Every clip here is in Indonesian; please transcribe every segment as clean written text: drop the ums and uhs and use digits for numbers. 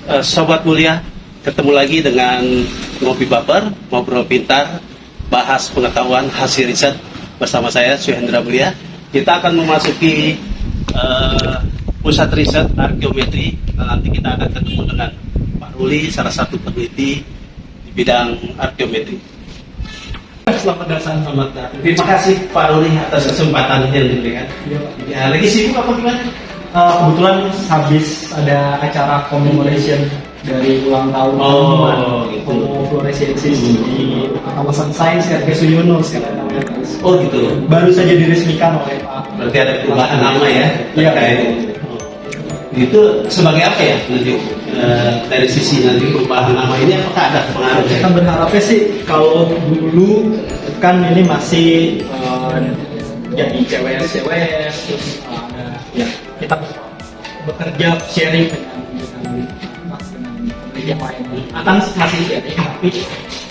Sobat mulia, ketemu lagi dengan Ngopi Baper, Ngobrol Pintar, bahas pengetahuan hasil riset bersama saya, Suhendra Mulia. Kita akan memasuki pusat riset arkeometri. Nanti kita akan ketemu dengan Pak Ruli, salah satu peneliti di bidang arkeometri. Selamat datang, selamat datang. Terima kasih Pak Ruli atas kesempatan yang diberikan. Ya, lagi sibuk apa gimana? Kebetulan habis ada acara commemoration dari ulang tahun Homo floresiensis di kawasan sains RK Suyono sekarang namanya. Oh gitu. Baru saja diresmikan oleh Pak. Berarti ada perubahan nama ya? Iya. Itu sebagai apa ya nanti dari sisi nanti perubahan nama ini apakah ada pengaruhnya? Kita berharapnya sih kalau dulu kan ini masih jadi CWS terus ada ya kita bekerja sharing dengan yang lain akan masih sharing tapi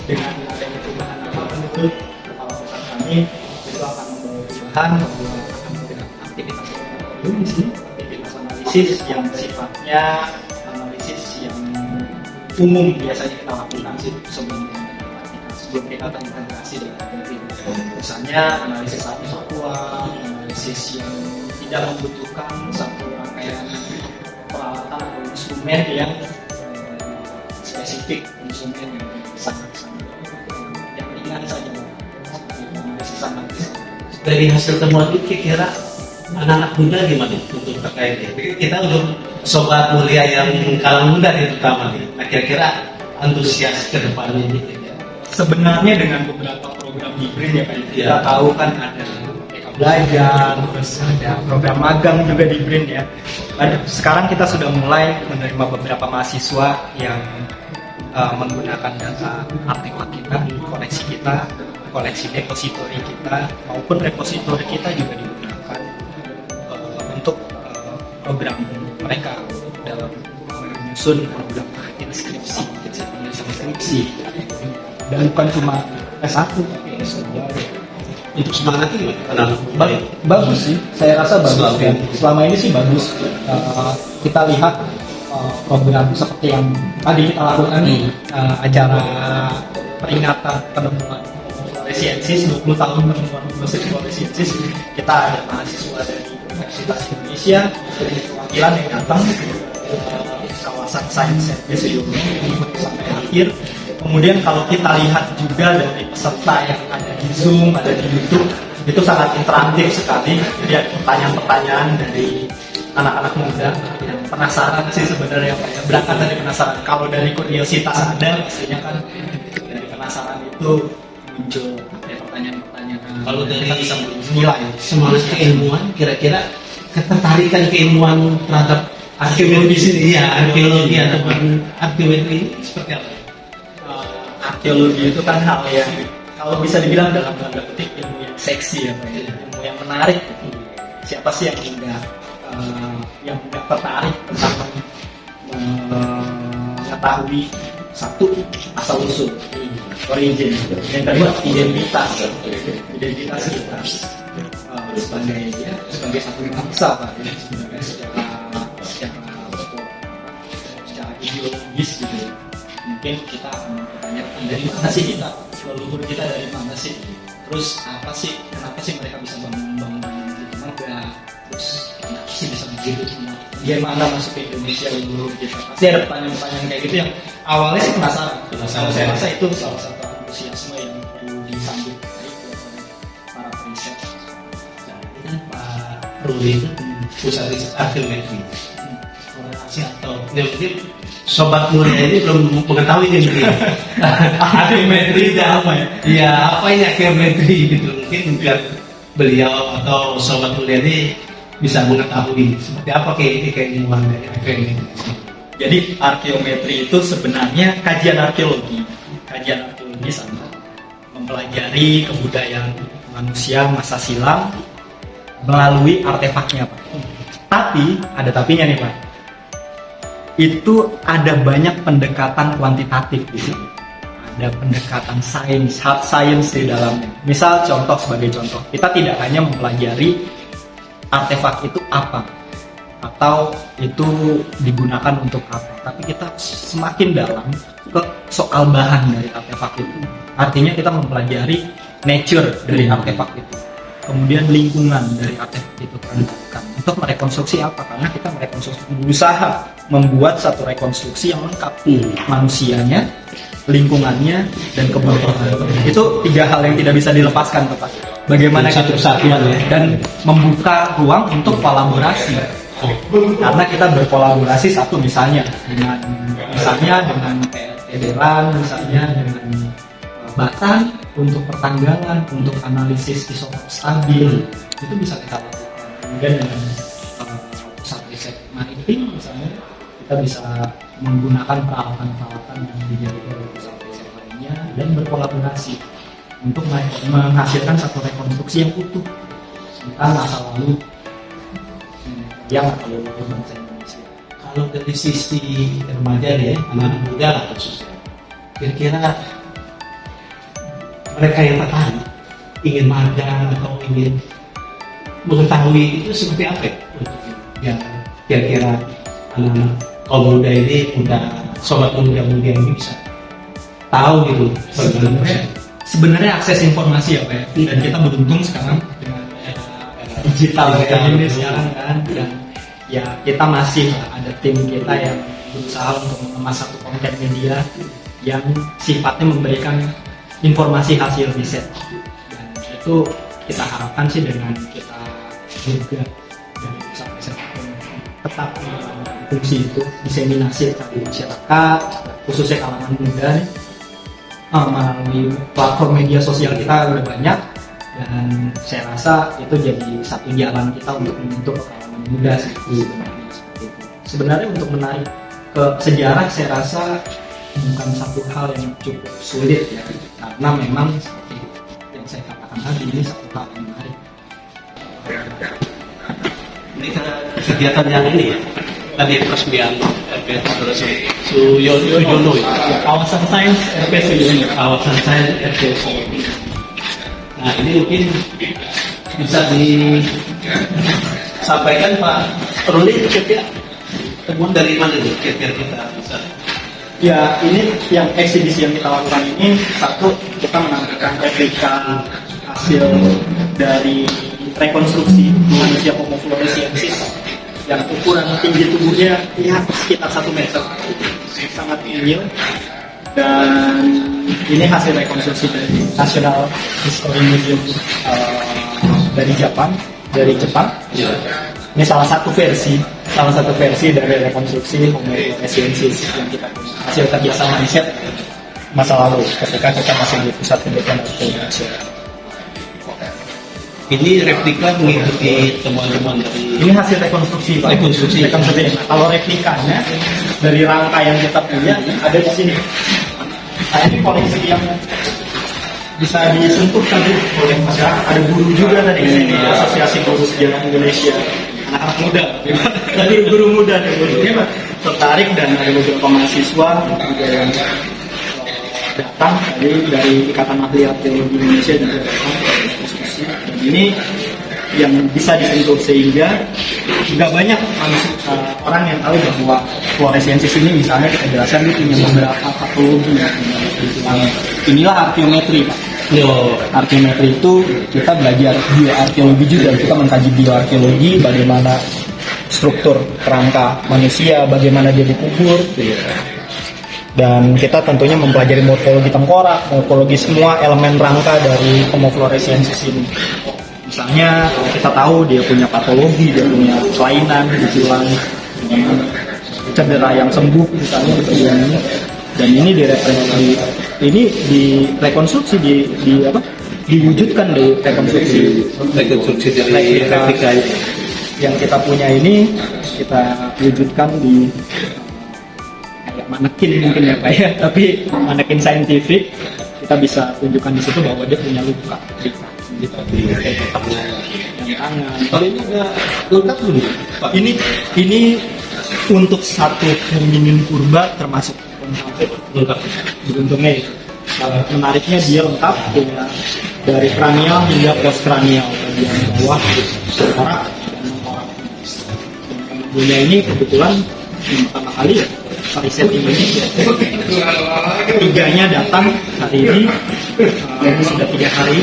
dengan adanya perubahan nama itu kepala pusat kami itu akan membawa perubahan akan menggunakan aktivitas analisis yang sifatnya analisis yang umum biasanya kita lakukan sih sebelum kita terintegrasi dengan misalnya analisis satu-satuan, analisis yang tidak membutuhkan satu rangkaian peralatan atau instrumen yang spesifik, instrumen yang sangat-sangat yang ringan saja analisis. Dari hasil temuan itu kira-kira anak-anak muda gimana untuk terkait ini? Kita untuk sobat mulia yang kalangan muda nih terutama nih. Nah kira-kira antusias ke depannya ini. Sebenarnya dengan beberapa program di BRIN ya Pak, kita Ya. tahu kan ada Eka Belajar, terus ada program magang juga di BRIN ya. Sekarang kita sudah mulai menerima beberapa mahasiswa yang menggunakan data artefak kita, koleksi depositori kita, maupun repositori kita juga digunakan untuk program mereka dalam menyusun program inskripsi, dan bukan cuma S1 tapi S2. Untuk semangatnya gimana? Bagus sih, saya rasa bagus ya. Selama ini sih bagus. Kita lihat program seperti yang tadi kita lakukan nih, acara peringatan penemuan floresiensis 20 tahun penemuan floresiensis. Kita ada mahasiswa dari Universitas Indonesia, perwakilan yang datang ke kawasan sains Suyono sampai akhir. Kemudian kalau kita lihat juga dari peserta yang ada di Zoom, ada di YouTube, itu sangat interaktif sekali. Jadi ada pertanyaan-pertanyaan dari anak-anak muda yang penasaran sih sebenarnya, berangkat dari penasaran. Kalau dari kuriositas ada, biasanya kan dari penasaran itu muncul pertanyaan-pertanyaan. Kalau dari bisa menilai semangat keilmuan, kira-kira ketertarikan keilmuan terhadap arkeologi sini, ya arkeologi ataupun arkeometri ini seperti apa? Arkeologi itu kan hal yang kalau bisa dibilang dalam tanda petik ilmu yang seksi ya, ilmu yang menarik. Siapa sih yang enggak tertarik tentang mengetahui satu asal usul, origin, yang kedua identitas kita sebagai satu bangsa Pak, ya, secara ideologis gitu. Mungkin kita akan bertanya dari mana sih kita, leluhur kita dari mana sih, terus apa sih, kenapa sih mereka bisa bangun gitu, kenapa, terus kenapa sih bisa begitu, bagaimana masuk ke Indonesia leluhur kita, pasti ada pertanyaan-pertanyaan kayak gitu yang awalnya sih penasaran. Saya rasa itu salah satu antusiasme yang perlu disambut baik oleh para riset. Nah, ini kan Pak Ruli itu pusat riset arkeometri. Korelasi atau ya mungkin sobat mulia ini belum mengetahui ini mungkin arkeometri itu apa ya? Iya, apa ini arkeometri gitu. Mungkin biar beliau atau sobat mulia ini bisa mengetahui seperti apa keilmuan dari arkeometri. Jadi arkeometri itu sebenarnya kajian arkeologi sama mempelajari kebudayaan manusia masa silam melalui artefaknya Pak. Tapi ada tapinya nih Pak. Itu ada banyak pendekatan kuantitatif di sini. Ada pendekatan sains, hard science di dalamnya. Misal sebagai contoh, kita tidak hanya mempelajari artefak itu apa, atau itu digunakan untuk apa. Tapi kita semakin dalam ke soal bahan dari artefak itu. Artinya kita mempelajari nature dari artefak itu, kemudian lingkungan dari artefak itu kan untuk merekonstruksi apa, karena kita berusaha membuat satu rekonstruksi yang lengkap, manusianya, lingkungannya, dan kebutuhan. Itu 3 hal yang tidak bisa dilepaskan, Pak. Bagaimana satu kesatuan ya, dan membuka ruang untuk kolaborasi. Karena kita berkolaborasi misalnya dengan Ederan, misalnya dengan Batan untuk pertanggangan, untuk analisis isotop stabil, itu bisa kita lakukan. Kemudian dengan pusat riset maritim misalnya, kita bisa menggunakan peralatan-peralatan yang dimiliki oleh pusat riset lainnya dan berkolaborasi untuk menghasilkan satu rekonstruksi yang utuh tentang masa lalu yang atau bangsa Indonesia. Kalau dari sisi remaja ya, anak-anak muda lah khususnya, kira-kira mereka yang tertarik ingin magang atau ingin mengetahui itu seperti apa ya, yang kira-kira anak-anak kaum muda ini, sobat muda-mudi ini bisa tahu gitu bagaimana. Sebenarnya akses informasi ya Pak ya, dan kita beruntung sekarang dengan digital kayak ini sekarang kan, dan ya kita masih ada tim kita yang berusaha untuk mengemas satu konten media yang sifatnya memberikan informasi hasil riset, dan itu kita harapkan sih dengan kita juga dari pusat riset tetap fungsi itu diseminasi kepada masyarakat khususnya kalangan muda. Melalui platform media sosial kita udah banyak, dan saya rasa itu jadi satu jalan kita untuk membentuk kalangan muda sebenarnya untuk menarik ke sejarah. Saya rasa bukan satu hal yang cukup sulit ya, karena memang seperti yang saya katakan tadi, ini satu hal yang menarik. Ini kegiatan yang ini ya, tadi peresmian RP Suyono ya. Kawasan Sains RP Suyono. Kawasan Sains RP Suyono. Nah ini mungkin bisa disampaikan Pak Ruli, kira-kira temuan dari mana nih kira-kira kita bisa? Ya, ini yang eksibisi yang kita lakukan ini, satu, kita menampilkan replika hasil dari rekonstruksi manusia Homo floresiensis yang ukuran tinggi tubuhnya ya sekitar 1 meter, sangat tinggi, dan ini hasil rekonstruksi dari National History Museum dari Jepang. Ini salah satu versi dari rekonstruksi Homo floresiensis yang kita punya, hasil kerjasama riset masa lalu ketika kita masih di pusat penelitian Indonesia. Ini replika mengikuti temuan-temuan dari Ini hasil rekonstruksi, Pak. Rekonstruksi. Kalau replikanya dari rangka yang kita punya ada di sini. Nah, ini koleksi yang bisa disentuh tadi oleh masyarakat. Ada guru juga tadi di sini, Asosiasi Guru Sejarah Indonesia, anak-anak muda. Tadi guru muda nih, gurunya tertarik, dan ada beberapa mahasiswa juga yang datang dari Ikatan Ahli Arkeologi Indonesia juga datang ke diskusi. Dan ini yang bisa disentuh sehingga tidak banyak orang yang tahu bahwa fluorescensis ini, misalnya kita jelaskan dia punya beberapa patologi. Inilah arkeometri, Pak. Arkeometri itu kita belajar bioarkeologi juga, kita mengkaji bioarkeologi, bagaimana struktur kerangka manusia, bagaimana dia dikubur, dan kita tentunya mempelajari morfologi tengkorak, morfologi semua elemen rangka dari Homo floresiensis ini. Misalnya kita tahu dia punya patologi, dia punya kelainan, gejala, cedera yang sembuh misalnya di bagian ini, dan ini direkonstruksi, diwujudkan di rekonstruksi dari replika yang kita punya ini, kita wujudkan di manekin mungkin ya Pak ya, tapi manekin saintifik. Kita bisa tunjukkan di situ bahwa dia punya luka di tangan. Kalau ini udah lengkap dulu Pak. Ini untuk satu hominin purba termasuk Lengkap. beruntungnya itu. Menariknya dia lengkap, punya dari kranial hingga postkranial, bagian bawah, tengkorak, dan tengkorak. Bunda ini kebetulan yang pertama kali ya riset Indonesia. Ketiganya datang hari ini, sudah 3 hari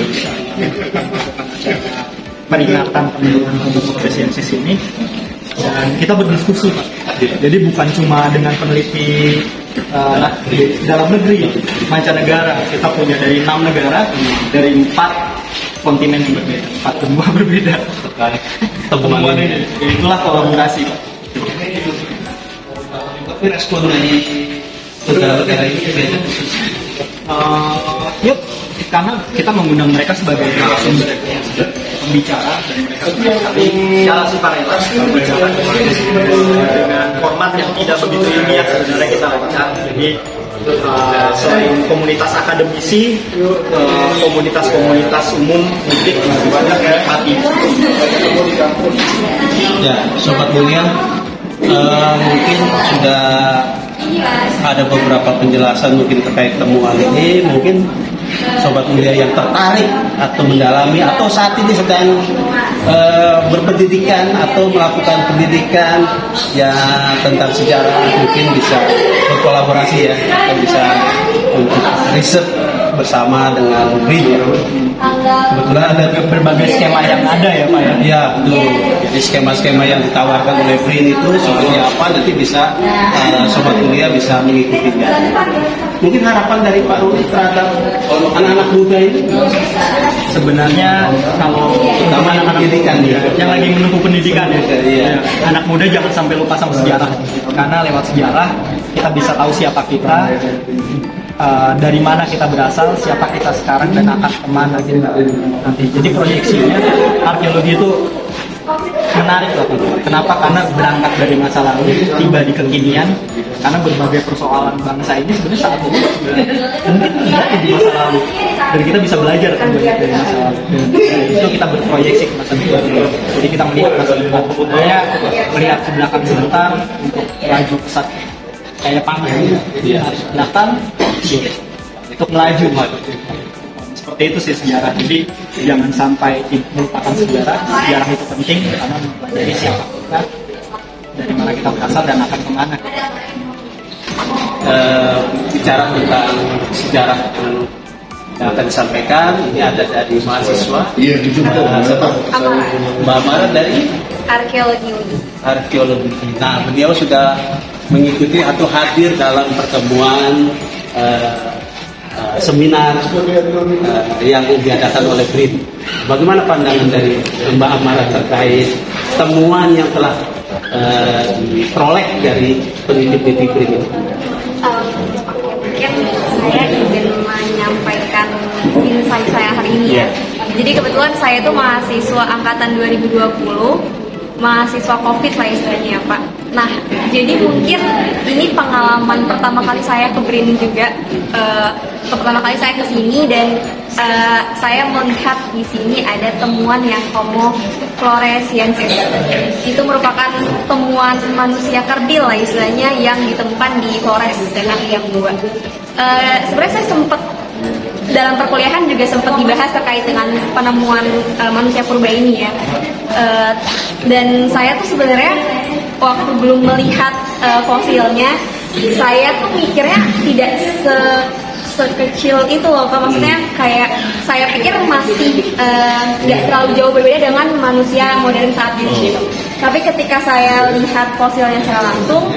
kita melakukan acara peringatan penemuan Homo floresiensis ini, dan kita berdiskusi Pak. Jadi bukan cuma dengan peneliti di dalam negeri, mancanegara. Kita punya dari 6 negara, dari 4 kontinen yang berbeda, 4 benua berbeda. Temuan ini, itulah kolaborasi Pak. Tapi respon dari negara-negara ini beda. Yuk, karena kita mengundang mereka sebagai narasumber pembicara, dan mereka secara sukarela dengan format yang tidak begitu ilmiah sebenarnya kita lakukan. Jadi selain komunitas akademisi, komunitas umum publik banyak menikmati. Ya, sobat mulia, mungkin sudah ada beberapa penjelasan mungkin terkait temuan ini. Mungkin sobat mulia yang tertarik atau mendalami atau saat ini sedang berpendidikan atau melakukan pendidikan ya tentang sejarah, mungkin bisa berkolaborasi ya, atau bisa untuk riset bersama dengan BRIN ya. Kebetulan ada Berbagai skema yang ada ya Pak ya. ya, betul. Jadi skema-skema yang ditawarkan oleh BRIN itu seperti apa, nanti bisa sobat mulia bisa mengikutinya. Mungkin harapan dari Pak Ruli terhadap anak-anak muda ini? Sebenarnya kalau Terutama anak pendidikan ya, yang lagi menempuh pendidikan ya, Iya. anak muda jangan sampai lupa sama sejarah, karena lewat sejarah kita bisa tahu siapa kita, dari mana kita berasal, siapa kita sekarang, dan akan kemana kita nanti. Jadi proyeksinya arkeologi itu menarik lah. Kenapa? Karena berangkat dari masa lalu, tiba di kekinian. Karena berbagai persoalan bangsa ini sebenarnya saat ini mungkin terjadi di masa lalu, dan kita bisa belajar kan dari masa lalu. Dan itu kita berproyeksi ke masa depan. Jadi kita melihat masa depan, kemudian melihat ke belakang sebentar untuk melaju pesat kayak panah. Harus ke belakang, untuk melaju. Seperti itu sih sejarah. Jadi jangan sampai melupakan sejarah. Sejarah itu penting karena mempelajari siapa kita, dari mana kita berasal, dan akan kemana. Bicara tentang sejarah yang akan disampaikan, ini ada dari mahasiswa. Iya, Mbak Amara dari arkeologi. Nah, beliau sudah mengikuti atau hadir dalam pertemuan seminar yang diadakan oleh BRIN. Bagaimana pandangan dari Mbak Amara terkait temuan yang telah diperoleh dari peneliti BRIN ini? Mungkin saya ingin menyampaikan insight saya hari ini ya. Jadi kebetulan saya itu mahasiswa angkatan 2020, mahasiswa COVID lah istilahnya ya Pak. Nah, jadi mungkin ini pengalaman pertama kali saya ke BRIN juga. Pertama kali saya ke sini, dan saya melihat di sini ada temuan yang Homo floresiensis. Itu merupakan temuan manusia kerdil lah istilahnya yang ditemukan di Flores dan yang dua. Sebenarnya saya sempat dalam perkuliahan juga sempat dibahas terkait dengan penemuan manusia purba ini ya. Dan saya tuh sebenarnya waktu belum melihat fosilnya, saya tuh mikirnya tidak sekecil itu loh Pak. Maksudnya kayak saya pikir masih nggak terlalu jauh berbeda dengan manusia modern saat ini gitu. Tapi ketika saya lihat fosilnya secara langsung,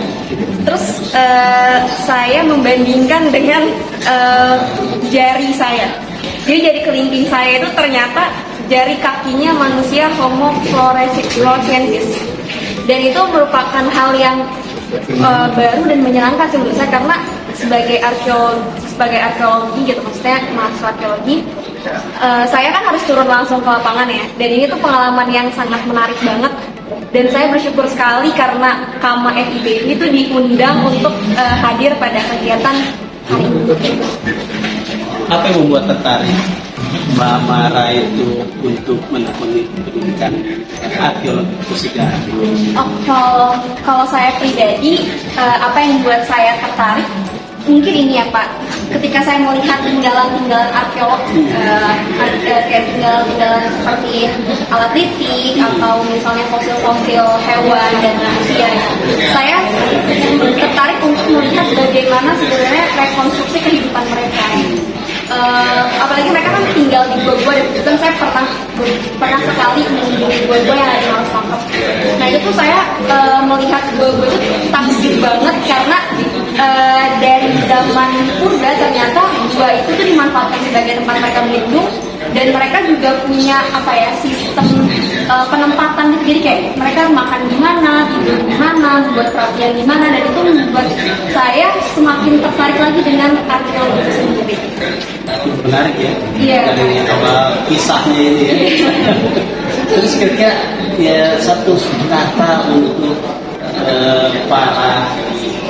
terus saya membandingkan dengan jari saya. Jadi jari kelingking saya itu ternyata jari kakinya manusia Homo floresiensis. Dan itu merupakan hal yang baru dan menyenangkan sih menurut saya, karena sebagai arkeologi gitu, maksudnya mahasiswa arkeologi, saya kan harus turun langsung ke lapangan ya, dan ini tuh pengalaman yang sangat menarik banget, dan saya bersyukur sekali karena KAMA FIB ini tuh diundang untuk hadir pada kegiatan hari ini. Apa yang membuat tertarik Mbak Amara itu untuk menekuni pendidikan arkeologi sejarah? Oh, kalau saya pribadi, apa yang membuat saya tertarik? mungkin ini ya Pak, ketika saya melihat tinggalan-tinggalan arkeolog, kayak tinggalan-tinggalan seperti alat litik atau misalnya fosil-fosil hewan dan manusia, saya tertarik untuk melihat bagaimana sebenarnya rekonstruksi kehidupan mereka. Apalagi mereka kan tinggal di gua-gua, dan kan saya pernah sekali mengunjungi gua-gua yang ada di Maros Pangkep. Nah itu tuh saya melihat gua-gua itu takjub banget karena dari zaman purba ternyata gua itu tuh dimanfaatkan sebagai tempat mereka berlindung, dan mereka juga punya apa ya, sistem penempatan gitu. Jadi kayak mereka makan di mana, tidur di mana, buat perapian di mana, dan itu membuat saya semakin tertarik lagi dengan arkeologi itu sendiri. Menarik ya, Iya. dari awal kisahnya ini ya. Terus kira-kira ya satu kata untuk para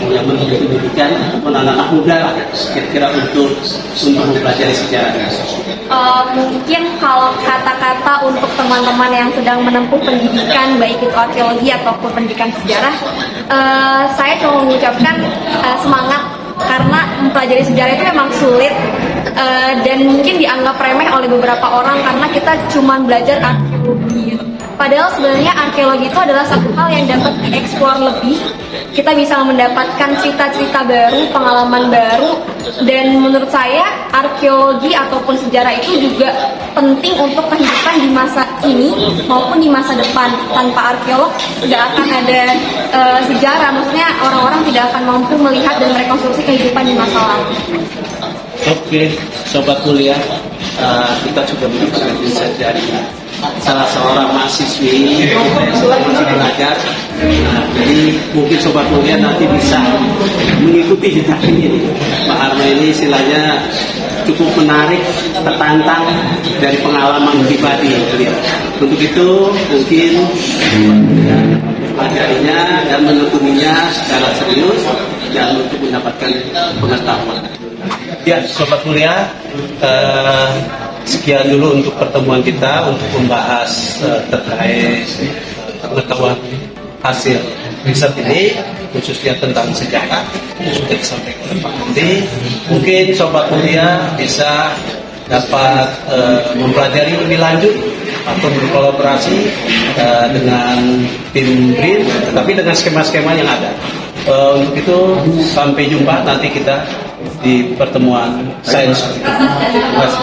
yang menuntut pendidikan ataupun anak-anak muda lah, kira-kira untuk mempelajari sejarah. Mungkin kalau kata-kata untuk teman-teman yang sedang menempuh pendidikan, baik itu arkeologi ataupun pendidikan sejarah, saya cuma mengucapkan semangat, karena mempelajari sejarah itu memang sulit, dan mungkin dianggap remeh oleh beberapa orang karena kita cuma belajar arkeologi. Padahal sebenarnya arkeologi itu adalah satu hal yang dapat dieksplor lebih. Kita bisa mendapatkan cerita-cerita baru, pengalaman baru, dan menurut saya arkeologi ataupun sejarah itu juga penting untuk kehidupan di masa ini maupun di masa depan. Tanpa arkeolog tidak akan ada sejarah, maksudnya orang-orang tidak akan mampu melihat dan merekonstruksi kehidupan di masa lalu. Oke, sobat kuliah, kita sudah mendapatkan insight dari salah seorang mahasiswi yang belajar. Nah, jadi mungkin sobat kuliah nanti bisa mengikuti jejak ini. Pak Arma ini istilahnya cukup menarik, tertantang dari pengalaman pribadi beliau. Untuk itu mungkin pelajarinya dan menekuninya secara serius dan untuk mendapatkan pengetahuan. Ya, sobat kuliah, sekian dulu untuk pertemuan kita untuk membahas terkait pengetahuan hasil riset ini, khususnya tentang sejarah yang sudah disampaikan oleh Pak Andi. Mungkin sobat kuliah bisa dapat mempelajari lebih lanjut atau berkolaborasi dengan tim BRIN, tetapi dengan skema-skema yang ada. Untuk itu sampai jumpa nanti kita di pertemuan sains. Terima kasih.